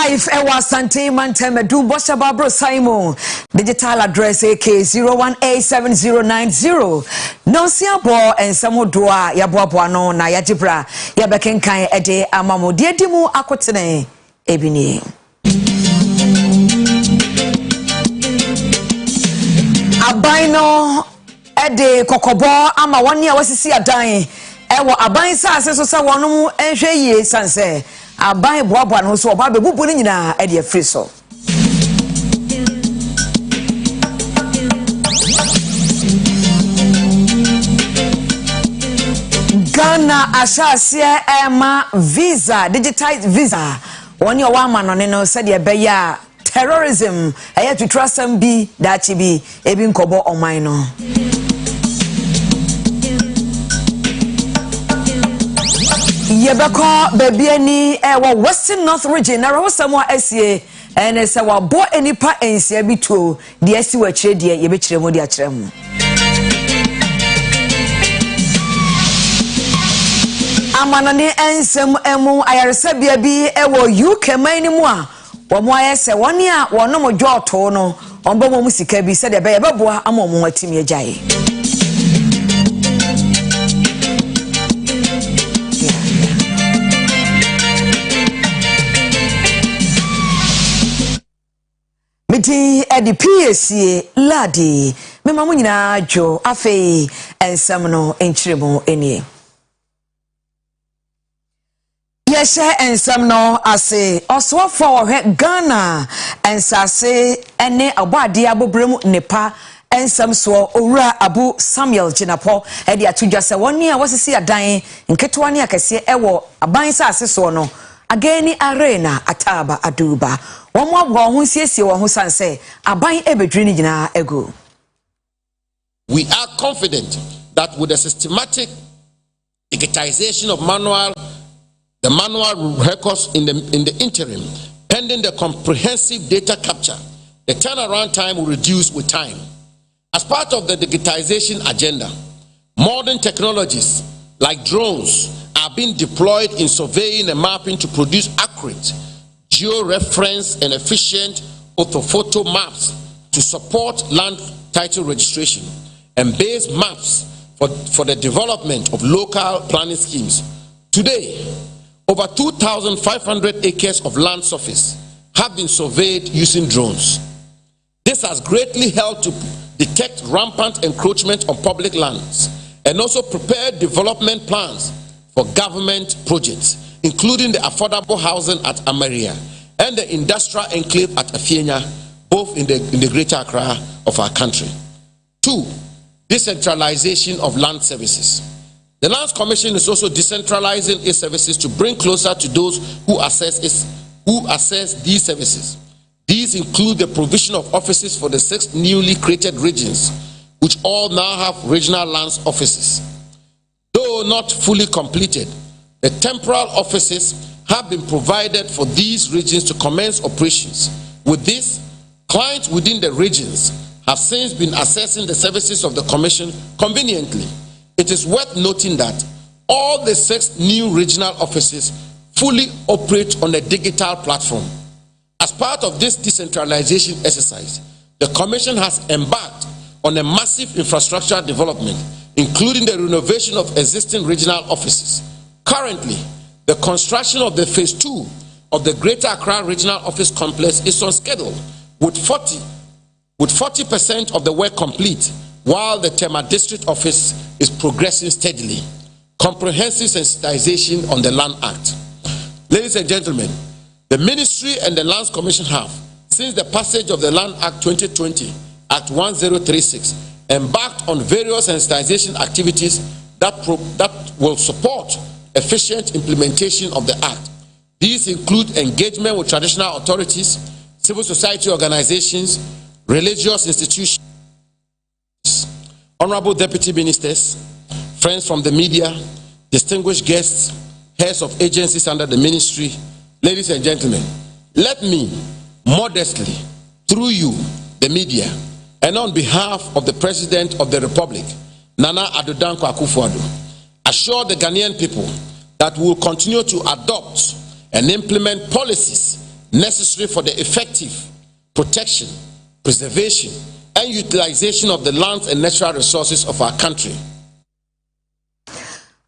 live ewa Sante Manteme du Bosha Babro Simon. Digital address AK018790. No siabo and samo dua ya boaboano na ya jibra ya bekenkan ede amamo diedimu akotene ebini. Abaino ede kokobo ama wani a wasisi adan ewo aban sa aseso sa wonu enhwe yie sanse aban boaboa no so oba bebubu ni nyina ede afri so Ghana ashasie ema visa digitized visa woni o wa manone no se de beya terrorism eye to trust am bi dachi bi ebi nkobo oman no Yebeko BIBIANI Western North region na rawo samwa asie ene se wa bo enipa ensia bi tuo de asi wa kire de ye be kire mo de a kire mo Amanane ensem emu ayaresabia bi UK man mu a wo mo ayese woni a wono mo dwoto no ombo mo musika bi se de be yebeboa ama mo atimi agyae Miti edi PSA ladi mema mu nyina adwo afei ensem no enchiremu enie Yeshe ensem no ase oswafo he Ghana ensase ene abade abobrem nepa ensem so owura Abu Samuel Jinapo edi atudwa se woni a wasisi adan nketewa ne akese ewo aban sa ase so no ageni arena ataba aduba womo agwo ho siesie wo ho sanse aban ebedri ni gina ego We are confident that with the systematic digitization of the manual records in the interim, pending the comprehensive data capture, the turnaround time will reduce with time. As part of the digitization agenda, modern technologies like drones are being deployed in surveying and mapping to produce accurate, geo-reference and efficient orthophoto maps to support land title registration and base maps for the development of local planning schemes. Today, over 2,500 acres of land surface have been surveyed using drones. This has greatly helped to detect rampant encroachment on public lands and also prepare development plans for government projects, including the affordable housing at Amaria and the industrial enclave at Afienya, both in the greater Accra of our country. 2, decentralization of land services. The Lands Commission is also decentralizing its services to bring closer to those who access these services. These include the provision of offices for the 6 newly created regions, which all now have regional lands offices. Though not fully completed, the temporal offices have been provided for these regions to commence operations. With this, clients within the regions have since been accessing the services of the Commission conveniently. It is worth noting that all the 6 new regional offices fully operate on a digital platform. As part of this decentralization exercise, the Commission has embarked on a massive infrastructure development, including the renovation of existing regional offices. Currently, the construction of the phase 2 of the Greater Accra Regional Office Complex is on schedule, with 40% of the work complete, while the Tema District Office is progressing steadily. Comprehensive sensitization on the Land Act. Ladies and gentlemen, the Ministry and the Lands Commission have, since the passage of the Land Act 2020, Act 1036, embarked on various sensitization activities that will support efficient implementation of the Act. These include engagement with traditional authorities, civil society organizations, religious institutions, honorable deputy ministers, friends from the media, distinguished guests, heads of agencies under the ministry. Ladies and gentlemen, let me modestly, through you, the media, and on behalf of the President of the Republic, Nana Addo Dankwa Akufo-Addo, assure the Ghanaian people that we will continue to adopt and implement policies necessary for the effective protection, preservation, and utilization of the lands and natural resources of our country.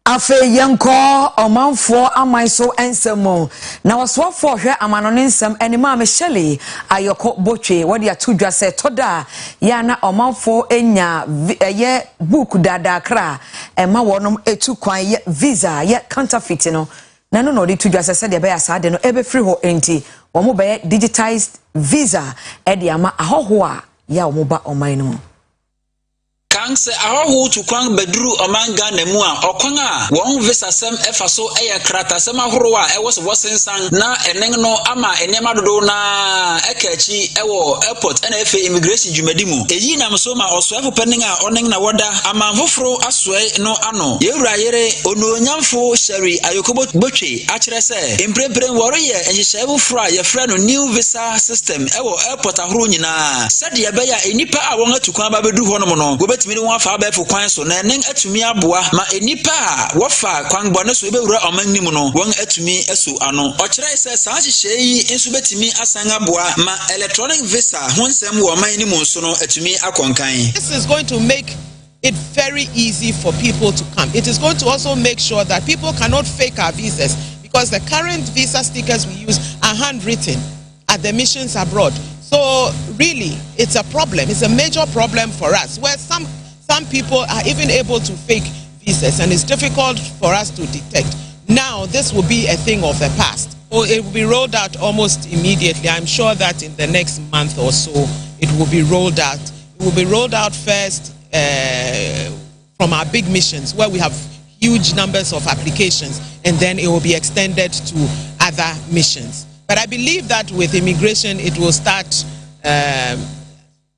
Afe yenko omanfo amaiso ensemo na waswafo hwe amanone nsem enima Michelle ayoko botwe wodi atudwa se toda ya na omanfo enya ye book dada kra ema wonom etu kwan ye visa ye counterfeit no na no no di tudwa se de be asade no ebe free ho enti omo be digitized visa e de ama ahoho a ya omo ba oman no Kanse ahoho to kwan beduru omanga nemu a okwan a won visa sem efa so eye krata sem ahoro a e wose wosensan na enen no ama enema dodo na ekachi ewo airport na efe immigration dwumadimu eyi nam so ma osoafo penin a onen na woda ama foforo asoe no ano yewura yere ononyamfo shari ayokobo botwe akire se imprempren woro ye enhyehyebu fra ye fra no new visa system ewo airport ahoro nyina sade ye be ya enipa a won atukwan ba bedu ho no no mini wan fa ba fu kwan so na nen atumi aboa ma enipa a wofa kwan bɔ ne so ebewura ɔmannim no wɔn atumi asu ano ɔkyerɛ sɛ saa hyehyɛ yi nso betumi asan aboa ma electronic visa ho nsɛm wɔ ɔmannim nso no atumi akɔnkan. This is going to make it very easy for people to come. It is going to also make sure that people cannot fake our visas, because the current visa stickers we use are handwritten at the missions abroad. So really, it's a problem. It's a major problem for us, where some people are even able to fake visas, and it's difficult for us to detect. Now, this will be a thing of the past. It will be rolled out almost immediately. I'm sure that in the next month or so, it will be rolled out. It will be rolled out first from our big missions, where we have huge numbers of applications, and then it will be extended to other missions. But I believe that with immigration, it will start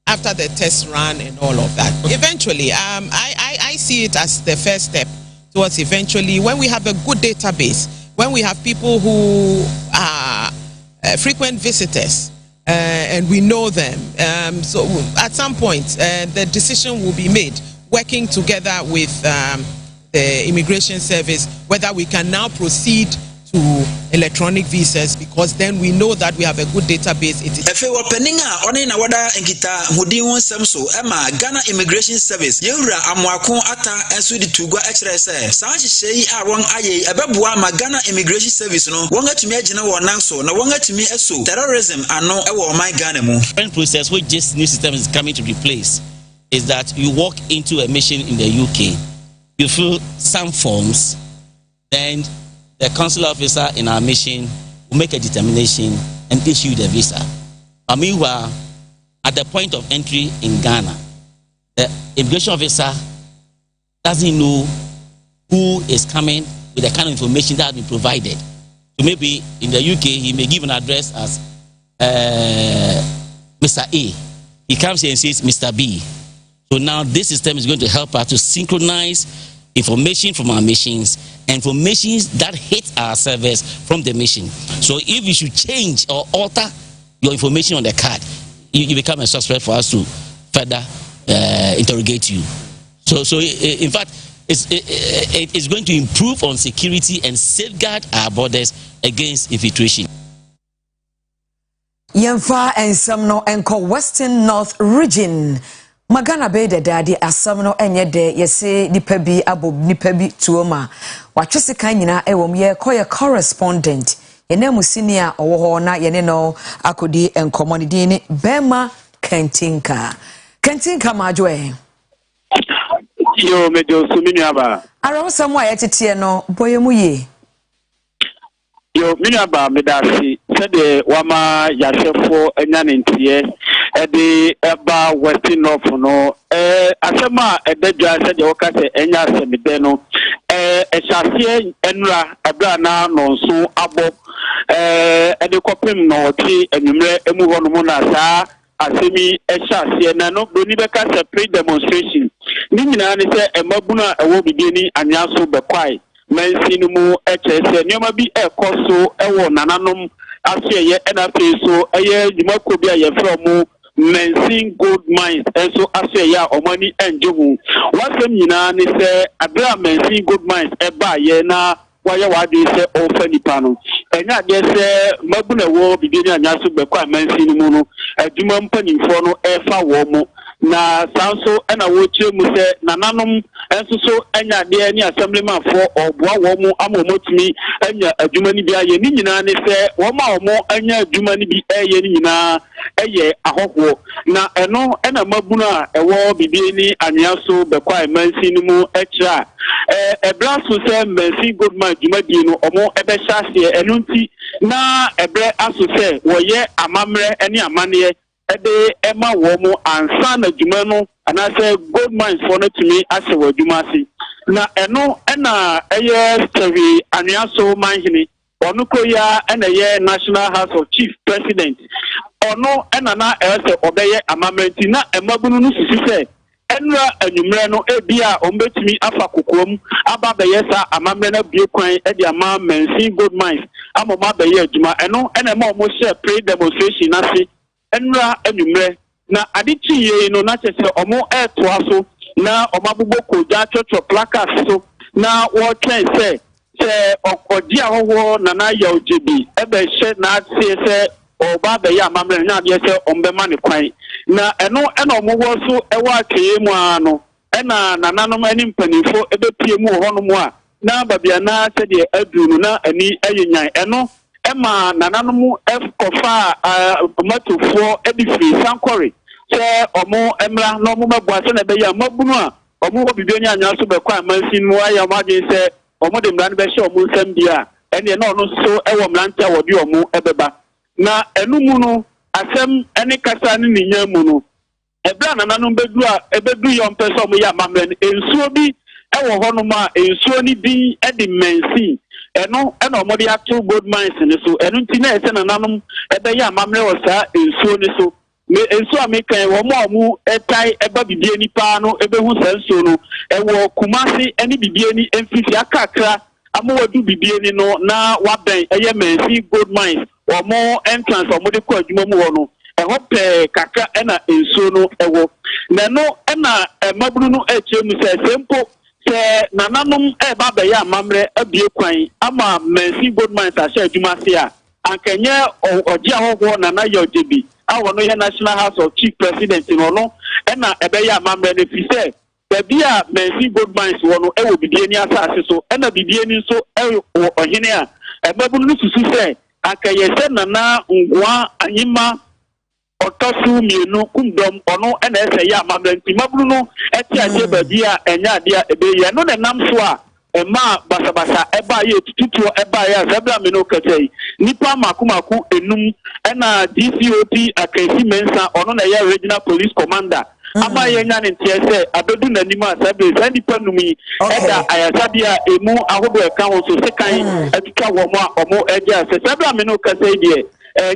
after the test run and all of that. Eventually, I see it as the first step towards eventually, when we have a good database, when we have people who are frequent visitors, and we know them. So at some point, the decision will be made, working together with the immigration service, whether we can now proceed to electronic visas, because then we know that we have a good database. It is Ghana Immigration Service yewura amwako ata enso di tugwa exercise saa hyehyei a won aye ebeboa ma Ghana Immigration Service no won atumi agina won nanso na won atumi eso terrorism ano e wo man Ghana mu. The process which this new system is coming to replace is that you walk into a mission in the UK, you fill some forms, then the consular officer in our mission will make a determination and issue the visa. But meanwhile, at the point of entry in Ghana, the immigration officer doesn't know who is coming with the kind of information that has been provided. So maybe in the UK, he may give an address as Mr. A. He comes here and says Mr. B. So now this system is going to help us to synchronize information from our missions, informations that hit our servers from the mission. So if you should change or alter your information on the card, you become a suspect for us to further interrogate you. So in fact, it's going to improve on security and safeguard our borders against infiltration. Yemfa and Samno enko Western North region. Magana be de dade asam no enye de yese nipa bi abob nipa bi tuoma watwese kan nyina ewom ye koye correspondent yene musinia owo ho na yene no akodi enkomo ne din ni Bema Kentinka majoe yo mejo sumini aba ara wosam a yetete no boyemu ye yo minaba medasi sede wama yashefo enya ntie ede eba Western North no asema ededwa sede wokase enya asemide no ehyasie enura abra na nonso abo ede kopem no ti enwumre emu ho no mu na saa asemi ehyasie na no doni beka se pre-demonstration ni nyina ne se emabuna ewo bibiani anyaso bekwai Mensinumu HSN nyoma bi ekoso ewo nananom aseye enafe so eye jumako bi aye from Mensin Gold Mines enso aseye a omani enjehu wasem nyina ne se abra Mensin Gold Mines eba ye na waye wade se ofa nipa no enya de se mabuna wo bibiani anyaso bekwa mansi ni mu no adwuma mpanimfo no efa wo mu na sanso ena wo kire mu se nananom enso so enya de ni assemblyman fo oboa wo mu amomotumi enya adwuma ni bia ye ni nyina ne se wo ma wo mu enya adwuma ni bi eye ni nyina eye ahogwo na eno ena mabuna ewo bibiani anyaso bekwa mansi ni mu ekira ebranso se mansi goodman adwuma no omo ebe hyase enunti na ebre aso se woye amamre ene amane ede ema wo mu ansa na adwuma no anase goodman for no tumi ase wo adwuma si na eno ena eye stevi anyaso manhini onu koya ena ye National House of Chief President ono ena na ese obeye amamre na emabunu no susu se enra anwumre no ebia ombetumi afa kokom aba beyesa amamre na bie kwan edi ama mansi gold mines amoma beye adwuma eno ena ma omo share pre demonstration na se enra anwumre na adichi ye no na chese omo etoaso na omabubo koja chocho placards so na wo twen se okodi ahowo na na ya ojebi ebe hye na se oba be ya amamre na de se ombe ma ne kwan na eno omo wo so ewa akeye mu ano ena nananom ani mpanifo ebe pie mu honom a na babia na se de adunu na ani ayenyan eno ema nananom kofa matofo ebifiri sankore se omo emra no omo mabua se na be ya mabunu a omo obibiani anyaso be kwa mansin mu aya maje se omo de mran be hye omo nsam bia ene na ono so ewo mrante a wodi omo ebeba na enumu no asem ene kasa ni nya mu no ebra nananom bedu a ebedu yom pese omo ya mamren ensuo bi ewo honom a ensuo ni din edi mensi eno omo de ato gold mines ni so enu nti na ese nananom ebe ya mamre wo sa ensuo ni so me ensuo amekan wo mo etai eba bibiani pa no ebe hu sa ensuo no ewo kumasi ene bibiani emfifi akakra amowadu bibiani no na waben eye mensi gold mines omo entrance omo de ko adwuma mu wo no ehope kaka ena ensuo no ewo na no ena maburu no echemu se sempo se nananom eba be ya mamre abie kwan ama mensi gold mines ahye adwuma se a ankenye oji ahogwo na na ya ojebi awo no ye National House of Chief President no ena ebe ya mamre ne fi se bia mensi gold mines wo no ewo bibiani asase so ena bibiani so ewo ohene a maburu no susu se akaye se nana ngwa anyima otosu mienu kumdom ono ena ese ya mamre nti maburu no eti aje babia enya ade a ebe ye no nenam so a ema basabasa eba ye tututu eba ya zabla meno katai nipa makumaku enum ena DCOP akasi mensa ono na ya regional police commander ama ye nya ne ntiese abedu nanima asabe nipa numi eda ayasadia emu ahodo eka ho so sekan atutwa wo mo a omo eja se zabla meno katai die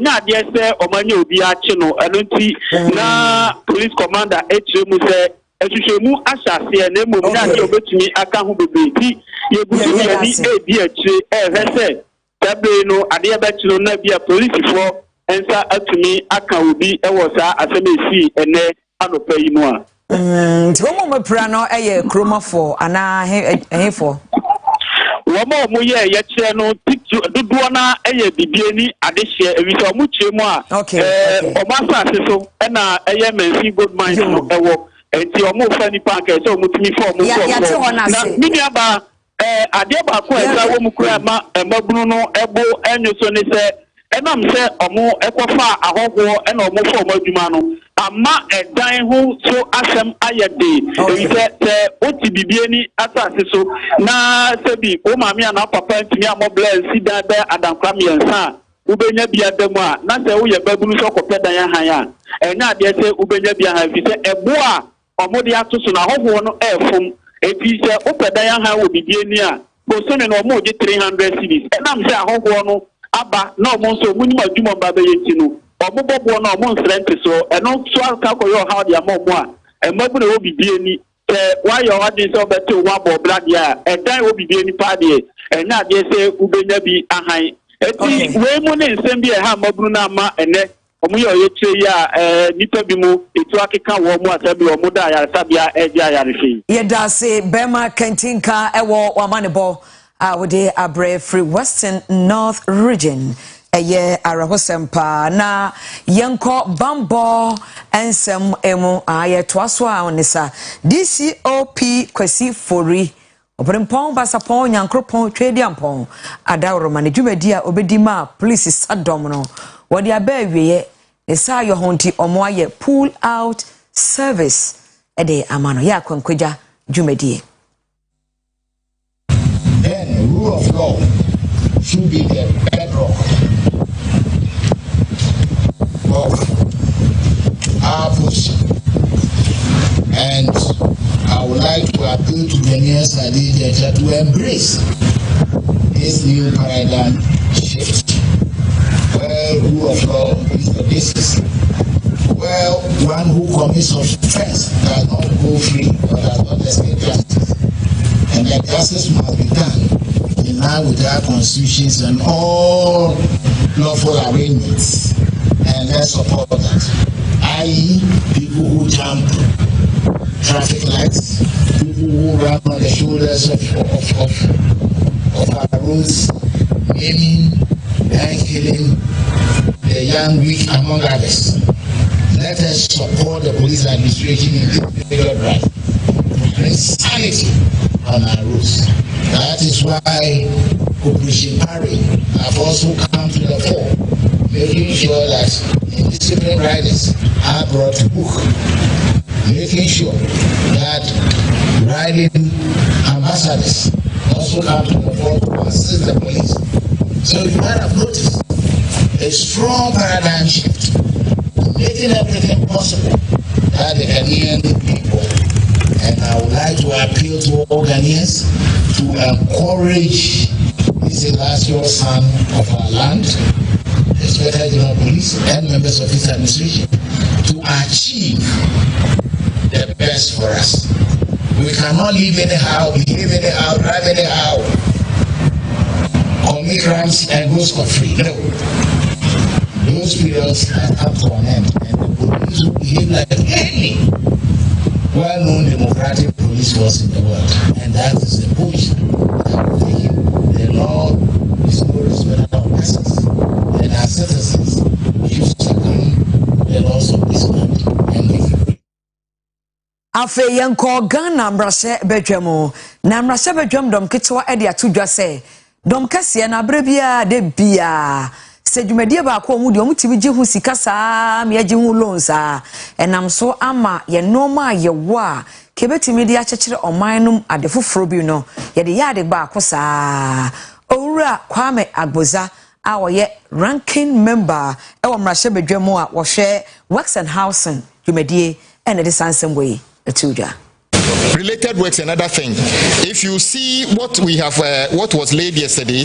nya ade se omanye obi achi no enunti na police commander echemu se ehwehwemu asase na emu na ade obetumi aka ho bebeti yegusi ni edi achi ehwese tabe no ade abechiro na bia police fo ensa atumi aka obi ewo sa asemesi ene anopa yi mu a ntomo mapra no eye kromafo ana ehefo womo mu ye kire no duduo na eye bibiani adehye ewise omu kire mu a omasa so na eye mensi gold mines no ewo enti omu fa ni panka so omu timi fo omu na miniaba ade ba ko esa wo mu kura ma mabunu no ebo enyoso ni se enam se omu ekofa ahogwo ena omu fo omu adwuma no ama edan ho so asem ayede ewise te oti bibiani asase so na sebi o maami ana papa ntimi amobla si dan be adankwa miensa ubenya bia demu a na se wo ye babunu so kopeda yan han ya enya ade se ubenya bia han fi se ebo a omo de ato so na ahogwo no efum efi se opeda yan han wo bibiani a bo so ne no omo je 300 cedis enam se ahogwo no aba na omo so munyi madwuma ba be yenti no omo bobo na omo nsrente so eno so aka koyo how dia mo a emabu na wo bibiani se wa yo wadin so beto wa bo blade a edan wo bibiani pa de enya de se ubenya bi ahan eti we mu ne nsem bi ha mabunu na ama ene omo yo yekire ya nipa bi mu etu akeka wo mu asabi omo da ya sabia eja ya refi ye da se bema kantinka ewo wamanebo Awode abre free Western North region. Eye arahosempa na yenko bambo ensem emu aye toaso a onisa DCOP kwasi fori obrempon basapon nyankropon twediampon adawroma ne dwumadi a obedima police sadom no wodi abawiye ne sa yo honti omo aye pull out service ede amano ya kwankwaja dwumadi. Then rule of law should be the bedrock of our position. And I would like to appeal to the nearest legislature to embrace this new paradigm shift, where rule of law is the basis, where one who commits offense does not go free or does not escape justice. And that justice must be done in line with our constitutions and all lawful arrangements. And let's support that. I.e., people who jump traffic lights, people who run on the shoulders of our roads, maiming and killing the young, weak, among others. Let us support the police administration in this particular drive to bring sanity on our roads. That is why Operation Parry have also come to the fore, making sure that indisciplined riders are brought to book, making sure that riding ambassadors also come to the fore to assist the police. So you might have noticed a strong paradigm shift, making everything possible that the Ghanaian people, and I would like to appeal to all Ghanaians to encourage this illustrious son of our land, the Inspector General of Police and members of his administration, to achieve the best for us. We cannot live anyhow, behave anyhow, drive anyhow, commit crimes and go scot-free. No. Those periods have come to an end, and the police will behave like any well-known democratic police force in the world. And that is the position that we're taking. The law is no respect of persons, and our citizens should succumb to the laws of this land and live free. Afe yenko Ghana mbrase bedwamo na mbrase bedwam dom ketwa ede atudwa se dom kase na brebia de bia se dwumadie ba ko mu de omutibi je hu sika saa me je hu loan saa enam so ama ye normal ye wo a kebetimi de akekere omanum ade foforo bi no ye de yade ba ko saa owura Kwame Agboza a woye ranking member e wo mbrase bedwamo a wo hwe works and housing dwumadie ene de sansem we etudwa. Related works, another thing. If you see what we have, what was laid yesterday,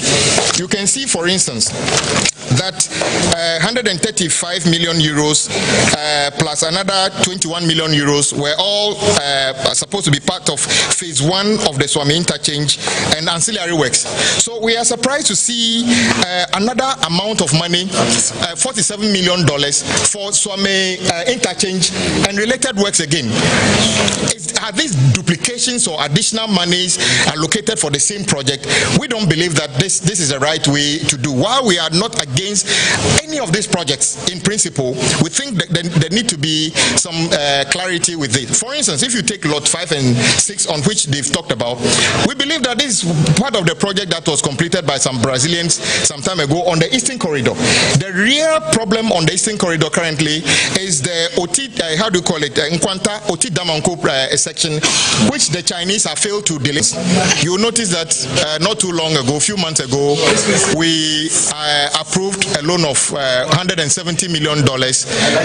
you can see, for instance, that 135 million euros plus another 21 million euros were all supposed to be part of phase 1 of the Swami interchange and ancillary works. So we are surprised to see another amount of money, $47 million for Swami interchange and related works again. Are these duplications or additional monies allocated for the same project? We don't believe that this is the right way to do. While we are not against any of these projects in principle, we think that there need to be some clarity with it. For instance, if you take lot 5 and 6 on which they've talked about, we believe that this is part of the project that was completed by some Brazilians some time ago on the Eastern Corridor. The real problem on the Eastern Corridor currently is the how do you call it, Nkwanta Oti Damanko section, which the Chinese have failed to deliver. You notice that not too long ago, a few months ago, we approved a loan of $170 million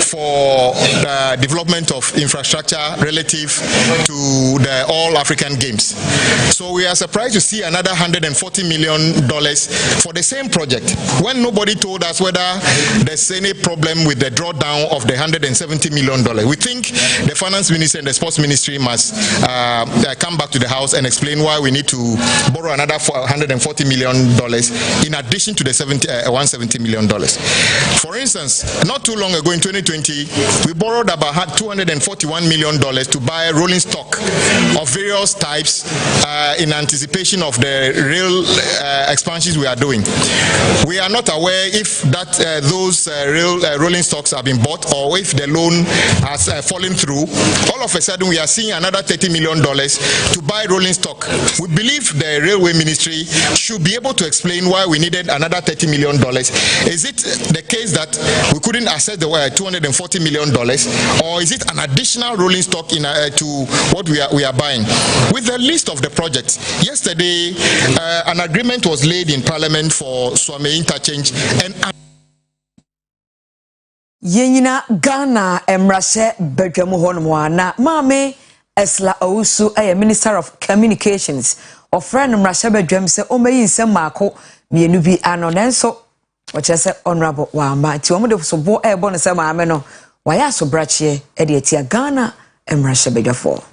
for the development of infrastructure relative to the All African Games. So we are surprised to see another $140 million for the same project, when nobody told us whether there's any problem with the drawdown of the $170 million. We think the finance minister and the sports ministry must come back to the house and explain why we need to borrow another $140 million in addition to the $170 million. For instance, not too long ago in 2020, we borrowed about $241 million to buy rolling stock of various types in anticipation of the rail expansions we are doing. We are not aware if those rolling stocks have been bought or if the loan has fallen through. All of a sudden, we are seeing another $30 million to buy rolling stock. We believe the Railway Ministry should be able to explain why we needed another $30 million. Is it the case that we couldn't access the $240 million, or is it an additional rolling stock to what we are buying? With the list of the projects, yesterday an agreement was laid in Parliament for Swame Interchange and Yenina Ghana Emrashe Bedjamu Honwana Mame Esla Ousu Minister of Communications of friend Emrashe Bedjam se Omeyin se Marco Mienubi Anonenso which I said honorable Wama Tiomo so bo bon se Mameno Waya so brachie Edietia Ghana Emrashe Bedjafo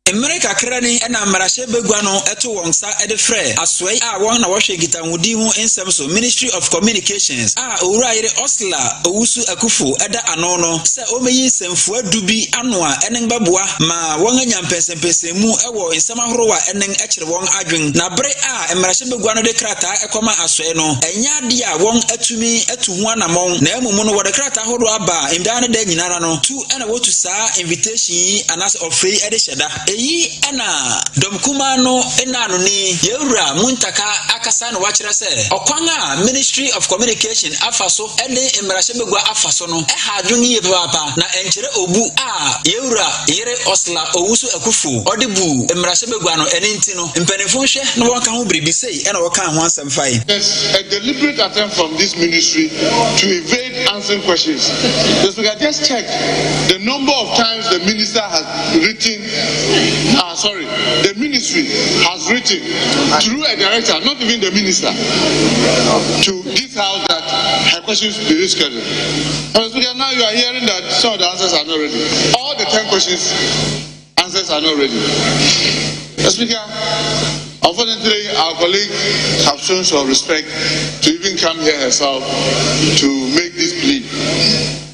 America krani ena marashe begwano eto wonsa edefre aswei a won na wohwe gitanwudi hu ensem so Ministry of Communications owura yire Osla Owusu Akufo eda anono se omeyi semfu adubi ano a enen baboa ma won anya mpensempensemu ewo ensem ahorowa enen ekire won adwen na bre a marashe begwano de krata ekoma aswei no enya de a won atumi atu hu anamon na emumu no wode krata ahoro aba imdane de nyinara no tu ena wotu saa invitation anas ofrei ede sheda yi ana domkuma no enano ni yewura muntaka akasa no wachira se okwanga Ministry of Communication afaso ene emrashe begwa afaso no hadwun ye papa na enkire obu yewura yere Osla Owusu Akufo odebu emrashe begwa no ene nti no mpanefo hwe no wonka ho bribi sei ene woka ho asem fai. There's a deliberate attempt from this ministry to evade answering questions. Just check the number of times the minister has written the ministry has written through a director, not even the minister, to this house that her questions be rescheduled. Now you are hearing that some of the answers are not ready. All the 10 questions, answers are not ready. Speaker, unfortunately, our colleague have shown some respect to even come here herself to make this plea.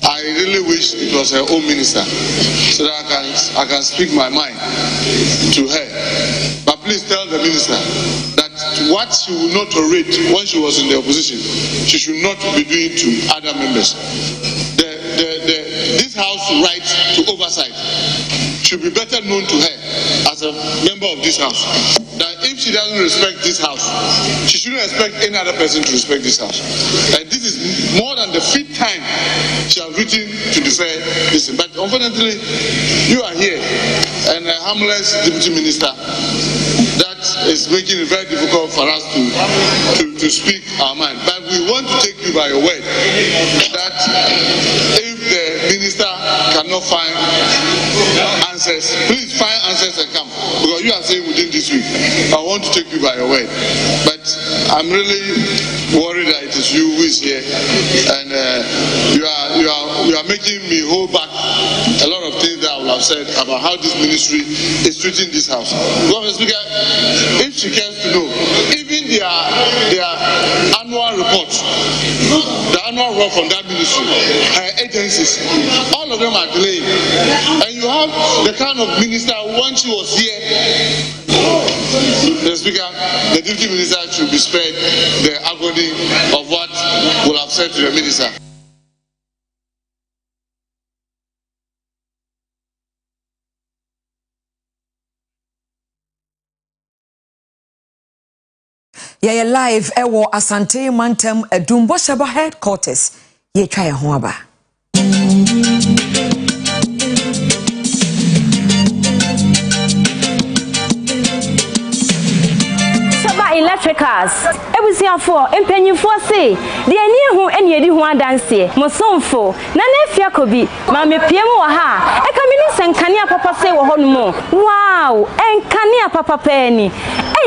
I really wish it was her own minister so that I can speak my mind to her. But please tell the minister that what she will not tolerate when she was in the opposition, she should not be doing to other members. This house right to oversight should be better known to her as a member of this house. That if she doesn't respect this house, she shouldn't expect any other person to respect this house. And this is more than the 5th time she has written to defer this. But unfortunately, you are here, and a harmless deputy minister. That is making it very difficult for us to speak our mind. But we want to take you by your word that if the minister cannot find answers, please find answers and come. Because you are saying within this week, I want to take you by your word. But I'm really worried that it is you who is here, and you are making me hold back a lot of things that I will have said about how this ministry is treating this house. Governor Speaker, if she cares to know, even their annual report, the annual report from that ministry, her agencies, all of them are delaying. And you have the kind of minister once she was here. The Speaker, the deputy minister should be spared the agony of what will have said to the minister. Yaya live ewo Asante Mantem Edumbo Shaba headquarters ye try ho aba. Electricals ebusiafo empanyimfo se de ani hu eni edi hu adanse mosomfo na nafia kobi ma mepiem wo ha eka mini senkane apapa se wo honumo wow enkane apapa pani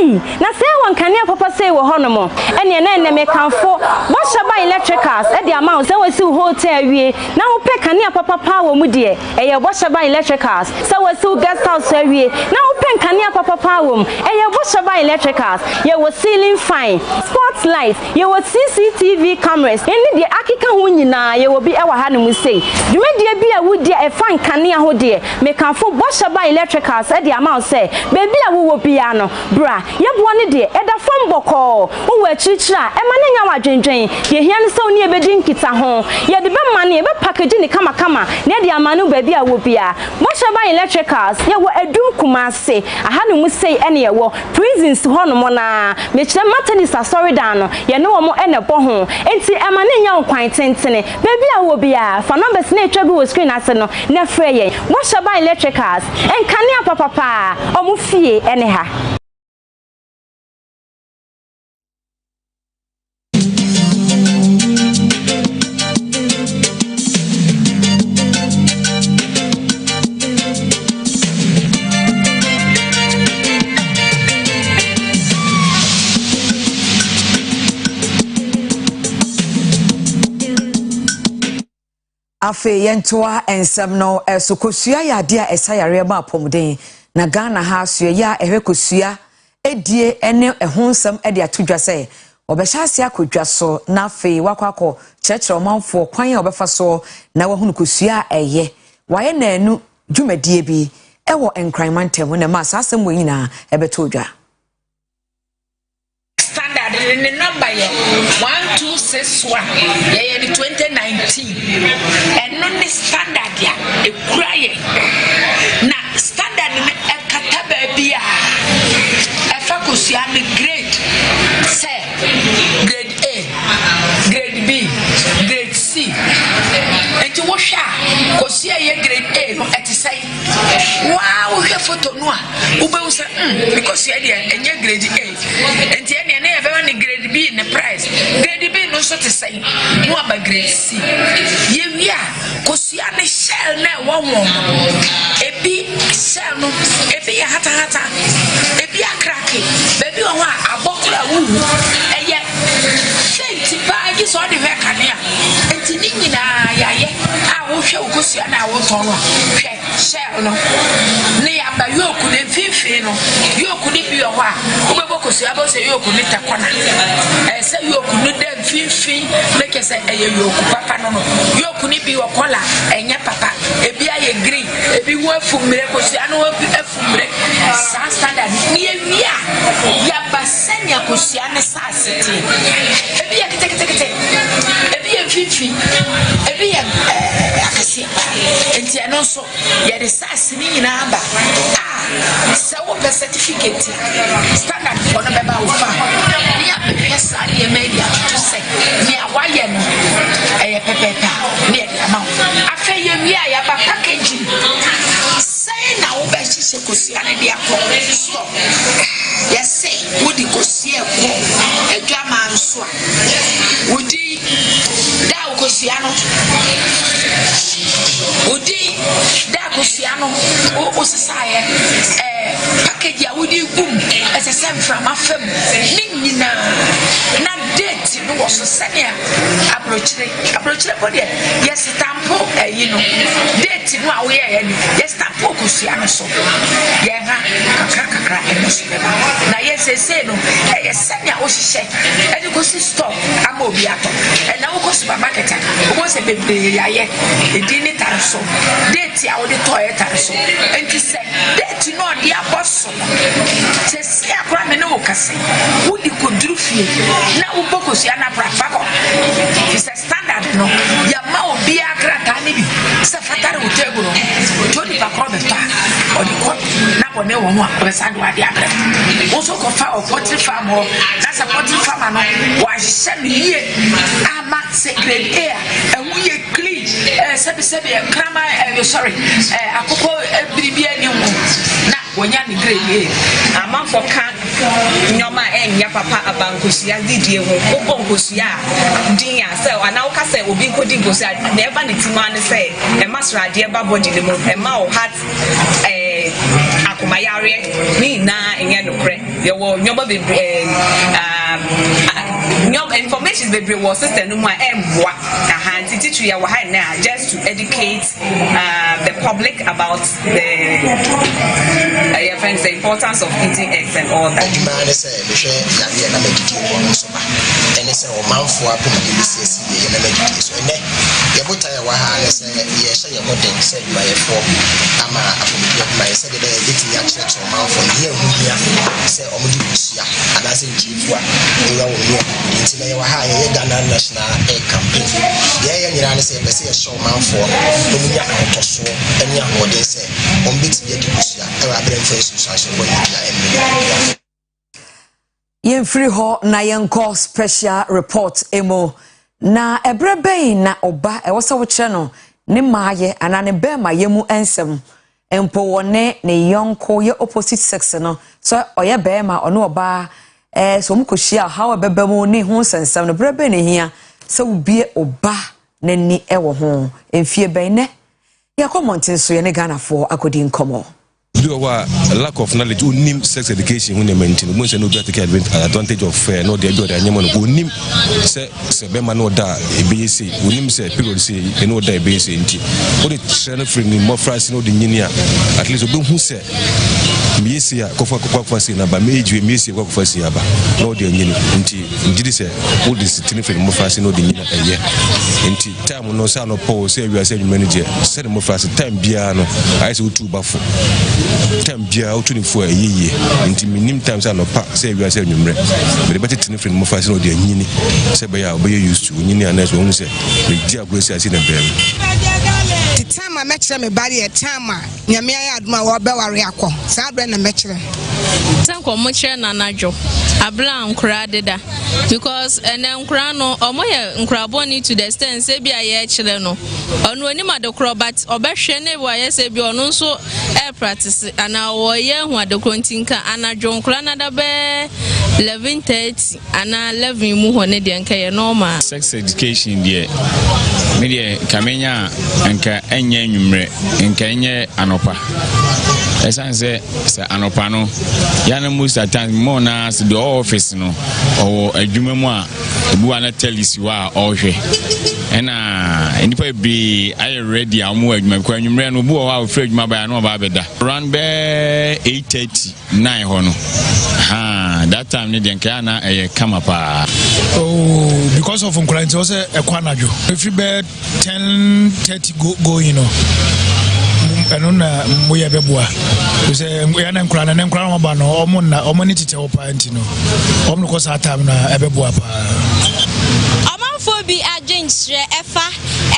na say wan kanea papa say wo hono mo ene na me kanfo Boshaba Electricals e de amount say we si hotel wie na wo pe kanea papa pa wo mu de eye Boshaba Electricals say we si guest house wie na wo pe kanea papa pa wo eye Boshaba Electricals ye wo ceiling fine sports light ye wo CCTV cameras ene de akika ho nyina ye wo bi e wa ha ne mu sei dwumadie bi a wo de e fan kanea ho de me kanfo Boshaba Electricals e de amount say baby a wo bia no bra ye bo ne de e da fam boko wo wa chichira e ma ne nya wa dwendwen ye hia ne se oni e bedi nkita ho ye de be ma ne e be package ne kama kama ne de amanu baby a wo bia Boshaba Electricals ye wo adum kumase aha ne mu sei ene ye wo prisons ho no mo na me kire maternity asori dan no ye ne wo mo ene bo ho enti e ma ne nya nkwan tentene baby a wo bia fa numbers na etwa bi wo screen ase no na frɛ ye Boshaba Electricals enkane apapa omu fie ene ha Afe yentoa ensem no esokosua ya de a esayare ma apomden na Ghana ha asua ya ehwekosua edie ene ehonsem ede atodwa se obehya ase akodwa so na afe wakwakọ church omanfo kwan ya obefa so na wahunu kosua eye waye na anu dwumadie bi ewo enkranmantem na ma asasem wo nyina ebetodwa standard in the number 1261 yeah 2019 and non standard ya e kuraye na standard ne ekataba bia efakosia ne grade say grade A grade B grade C enti wo hwa kosia ye grade A no etisai wow he photo no a ube usa because ye dey enye grade A enti ene na ye be na grade B ne price grade B no so tesai no aba grade C ye wi a kosia ne shell na wonwon ebi shell no ebi ya hata ebi akrake baby won a abokura wu eye senti baagi so de ve kanea enti ni nyina yaye a wo hwe kosia na wo ton no hwe shell no ne ya ba yoku ne fifi no yoku ni bi ho a wo be kosia ba se yoku ni takona se yoku ni dem fifi make se eye yoku papa no yoku ni bi wo kola enye papa ebi aye green ebi wo afumre kosia no afumre sa standard ni ewia ya basenya kosia ne sa aseti ebi ya kete ebi ya fifi ebi ya akasi enti ano so ya de sa asini nyina aba se wo be certificate standard for no beba wo fa ni a pesa ni media to say ni awaye no pepepa ni e ama afa ye wi a ya ba packaging say na wo be hye kosia ne dia ko stop yes say wo di kosia ko edwa ma nso a wo di da kosia no wo di da kosia no o sesaye package ya wo di gum esesem from afam ni nyina na date no was senia approach body yes stampo you know date no awe ya ni yes stampo kosia no so ye ha kakra no so na yes say no yes senia o hye eni go si store ama obi ato na wo go supermarket wo se bebe ya ye edi ni tarso date ya wo de toy tarso enti say date no dia boss se se akra me no kase wo di koduru fie na wo bokosia na prapako is a standard no ya ma obi akra ta ni bi se fatare wo tego no jodi pa ko be ta o di ko na bo me wo ho a sa do ade akra wo so ko fa o potri farm ho na sa potri farm no wa hye me yie ama se grade A wu ye clean sebi krama sorry akoko bibia ni wo na wonya ni grade A amanfo kan nyoma enya papa abankosia didie ho obonkosia din ya se ana wo ka se obi nkodi nkosia na eba ne tima ne se e masrade eba body le mo e ma o heart akomayare ni na enye nokre there were nyoma be information be was sister no more emboa teach you now just to educate the public about the importance of eating eggs and all that. Free ho na yenko special report emo na ebrebe na oba e wosa wo kire no ne maaye ana ne be ma yemu ensem empo wone ne yonko ye opposite sex no so oye be ma ono oba so mkohia how bebe mu ne ho sensem no brebe ne hia so ubie oba nani ewo ho emfie ben ne ye komontin so ye ne Ghana for akodi nkomo do a lack of knowledge unim sex education when maintain mo say no be take advantage of no dey do that nyama no unim say be ma no da ebese unim say period say no da ebese nti o dey train free ni mo France no dey nyini at least obi hu say miesi a kofa say na ba meju miesi kofa say aba no dey nyini nti ndidi say o dey train free mo France no dey nyina eye nti time no say no power say we are say manager say mo France time bia no I say utu bafo time bia o 24 yeye nti minim times anopa say we are say nwumre but the better tin friend mo fa say no dey nyini say be ya obe used to nyini anas won say me dia grocery asi na bem the time I met me body a time nyame ya aduma wo be ware akọ sa bre na mekire tan ko mo kire na najo abla nkura deda because nkura no omo ye nkura boni to the extent say bia ye kire no onu oni madokro but obehwe ne wa ye say bi onu nso e practice ana wo ye hu adokro ntinka anajo nkura na da be 11:30 ana 11 mu ho ne de nka ye normal sex education there media kamenya nka enye nwumre nka enye anopa esanse se anopa no yana most at times more na the office no or adwuma mu a ebuwa na tell you wa ohwe ena enipa bi I ready amu adwuma kwa nwumre no bu wa ofre adwuma ba no ba beda run be 8:30 9 ho no that time ne denka na come pa because of unkurante was a kwanajo if you be 10:30 go you know enuna moya beboa say we na nkura na nkura ma ba no omo ni tete opa anti no omo ko sa time na ebeboa pa amanfo bi agentre efa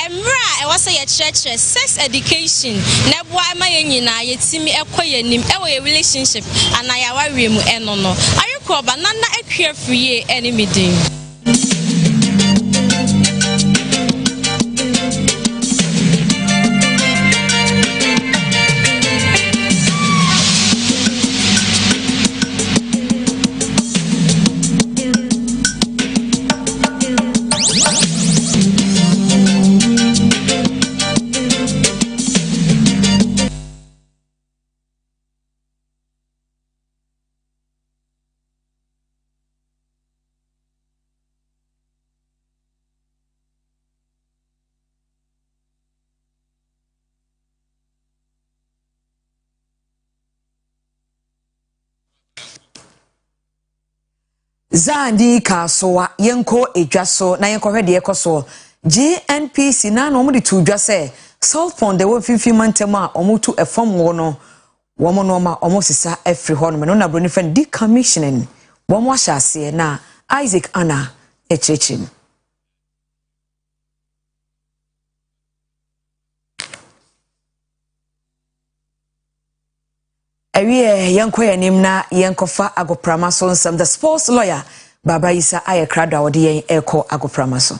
emra e wasa ye church sex education na boa ma ye nyina ye timi ekoyenim e wo ye relationship ana ya wawe mu eno no ayeko ba nana ekwe free enemy din Zandi kasoa yenko edwaso na yenko hwede ekoso GNPC na no mo de tu dwase South Pond de wo fifi mantem a omutu efom wo no wo mo no ma omo sisa afri ho no na broni fan decommissioning wo mo ahase na Isaac Anna echechim Ewie yenko yanim na yenkofa agoprama so nsam the sports lawyer Baba Isa ayekrada ode yen eko agoprama so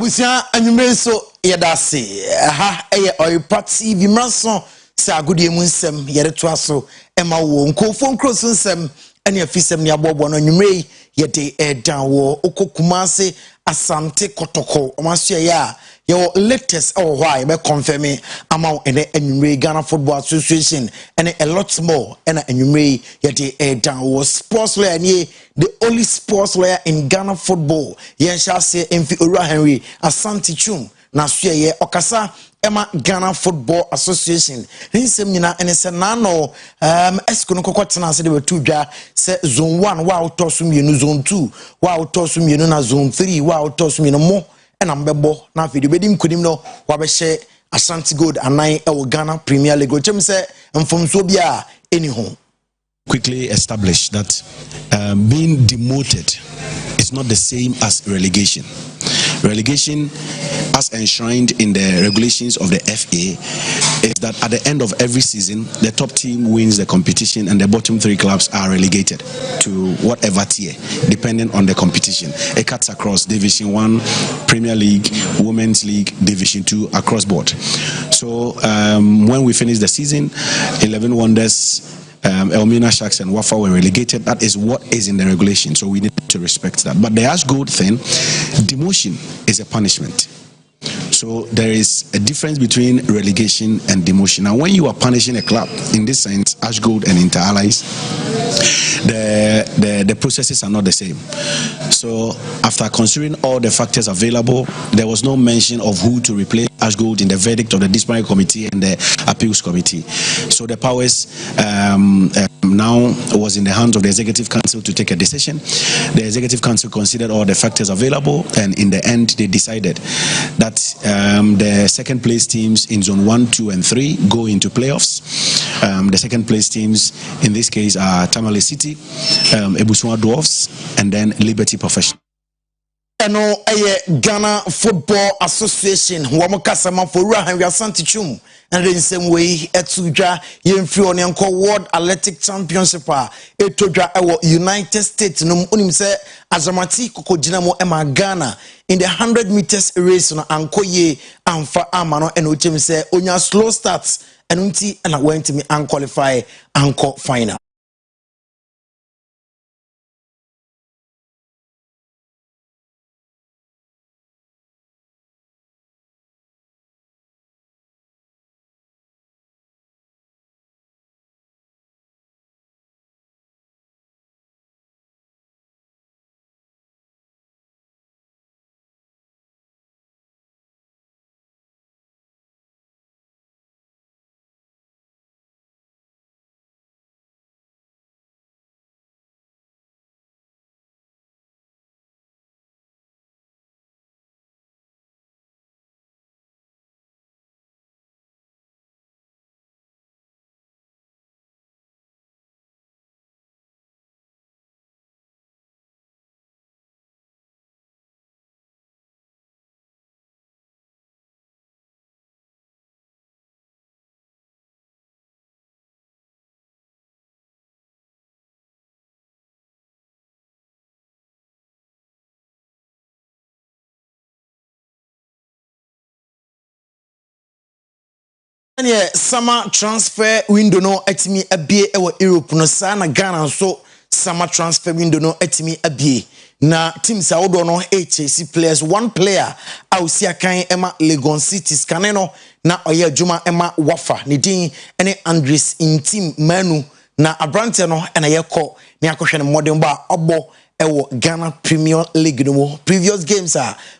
abusia anwumre so yedase aha eye Oyerepa TV mraso se agodie mu nsem yede to aso ema wo nkofo nkroso nsem ene afisem ne abobo no anwumre yede edan wo okokumase asante kotoko omaso ya your latest why be confirm amount in the Ghana Football Association and a lot more and anwumre yede edan wo sports lawyer the only sports lawyer in Ghana football yen shall say Mfi Owura Henry Asante Chum na so ye okasa Emma Ghana Football Association hinsem nyina ene se na no esiko no kokotena se de betu dwa se zone 1 wa otosum yenu zone 2 wa otosum yenu na zone 3 wa otosum yenu mo ena mbebo na afidi bedim kunim no wa be hye Ashanti Gold anan e wo Ghana Premier League chem se mfomso bia eni ho. Quickly establish that being demoted is not the same as relegation. Relegation, as enshrined in the regulations of the FA, is that at the end of every season, the top team wins the competition and the bottom 3 clubs are relegated to whatever tier, depending on the competition. It cuts across Division 1, Premier League, Women's League, Division 2, across board. So when we finish the season, 11 Wonders, Elmina Sharks and Wafa were relegated. That is what is in the regulation, so we need to respect that. But the Ash Gold thing, demotion is a punishment. So there is a difference between relegation and demotion. Now, when you are punishing a club, in this sense, Ash Gold and Inter Allies, the processes are not the same. So after considering all the factors available, there was no mention of who to replace Ash Gold in the verdict of the disciplinary committee and the appeals committee. So the powers now was in the hands of the executive council to take a decision. The executive council considered all the factors available, and in the end they decided that the second place teams in zone 1, 2 and 3 go into playoffs. The second place teams in this case are Tamale City, Ebusua Dwarfs, and then Liberty Professional. Eno Ghana Football Association wamo kasama for Owura Henry Asante Chum and in the same way etudwa yemfri on yanko World Athletic Championship etudwa ewo United States no unim se azamati kokogina mo ema Ghana in the 100 meters race no anko ye amfa amano eno chem se onya slow starts enunti na went me unqualify anko final. Summer transfer window no etimi abie ewo Europe no sa na Ghana so summer transfer window no etimi abie na teams awodo no HC players one player ausi akan ema Legon City scaneno na oye adwuma ema Wafa ne din ene Andres Intim Manu na abrante no ena yekọ ne akohwe ne modern ba obo ewo Ghana Premier League no previous games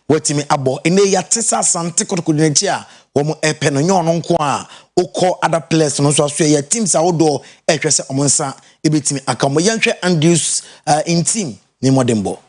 wetimi abo ene yatesa Asante Kotoko dinchi womo epe no nyono nko a okọ other players no so aso ya teams awodo ehwese omonsa ebetimi akamo yanhwe Andrews in team ne modembo.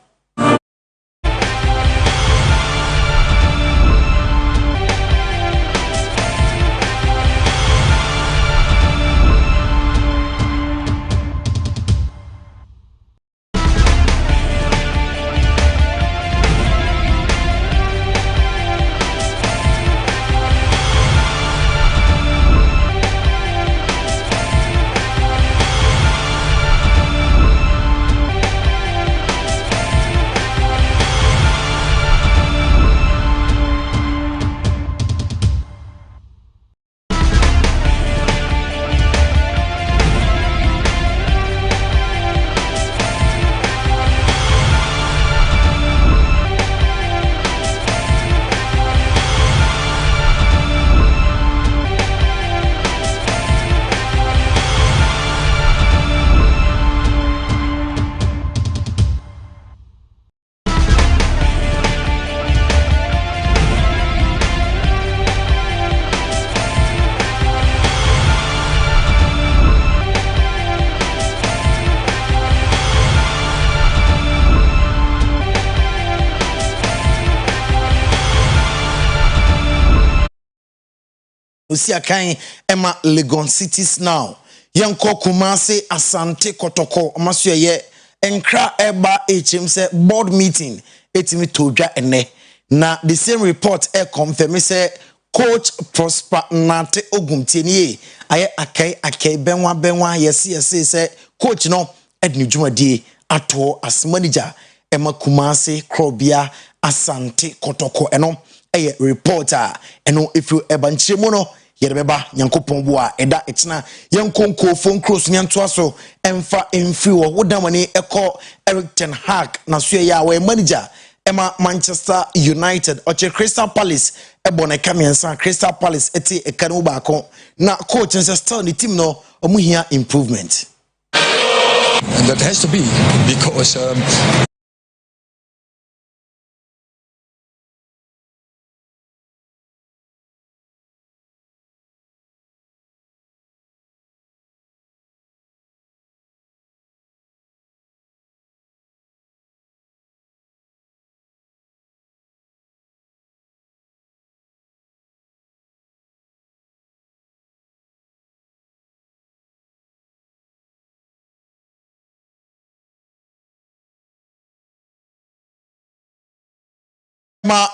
osi akan ema Legon Cities now yanko Kumasi Asante Kotoko omaso ye enkra eba HM say board meeting etimi todwa ene na the same report confirm say Coach Prosper Nate Ogumtieni aye akai benwa yes say coach no edni dwumadi ato as manager ema Kumasi Krobia Asante Kotoko eno eye reporter eno if you ebanchemu no yerebeba nyankopon bo a eda etna yankonko phone cross nyanto aso emfa emfi wo wodamani eko Eric Ten Hag na so ya we manager ema Manchester United oche Crystal Palace ebone kamiensa Crystal Palace eti ekanu baako na coach nse still the team no omuhia improvement. And that has to be because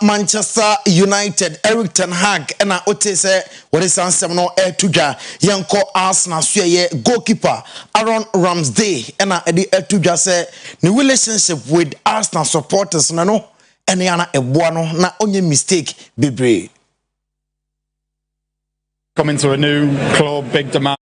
Manchester United Eric Ten Hag and ote say what is ansem no etudwa yanko Arsenal so ye goalkeeper Aaron Ramsdale and edi etudwa say the relationship with Arsenal supporters no ene yana eboa no na onye mistake bebre coming to a new club, big demand.